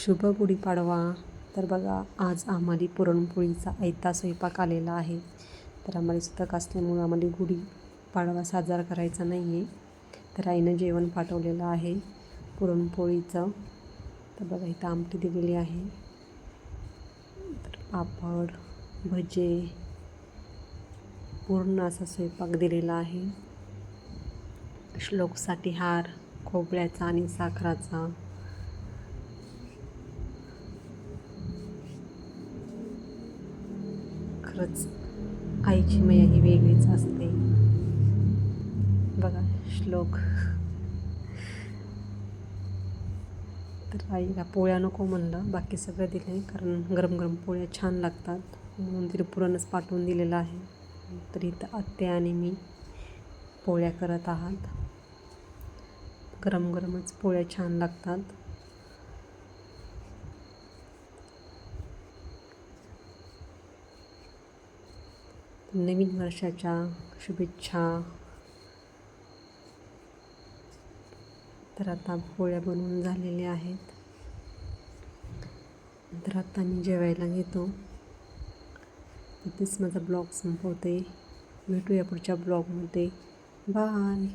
शुभ गुढीपाडवा. तर बघा, आज आम्हाला पुरणपोळीचा आयता स्वयंपाक आलेला आहे. तर आम्हाला सुतक असल्यामुळं आम्हाला गुढीपाडवा साजरा करायचा नाही आहे. तर आईनं जेवण पाठवलेलं आहे पुरणपोळीचं. तर बघा, इथं आमटी दिलेली आहे, तर पापड, भजे, पूर्ण असा स्वयंपाक दिलेला आहे. श्लोकसाठी हार खोबऱ्याचा आणि साखराचा. खरंच आईची माया ही वेगळीच असते. बघा श्लोक. तर आईला पोळ्या नको म्हणलं, बाकी सगळं दिलं आहे, कारण गरम गरम पोळ्या छान लागतात म्हणून तिला पुरणच पाठवून दिलेलं आहे. तर इथं आत्या आणि मी पोळ्या करत आहात. गरम गरमच पोळ्या छान लागतात. नवीन वर्षाच्या शुभेच्छा. तर आता पोळ्या बनवून झालेल्या आहेत. तर आता मी जेवायला घेतो. इथेच माझा ब्लॉग संपवते. भेटूया पुढच्या ब्लॉगमध्ये. बाय.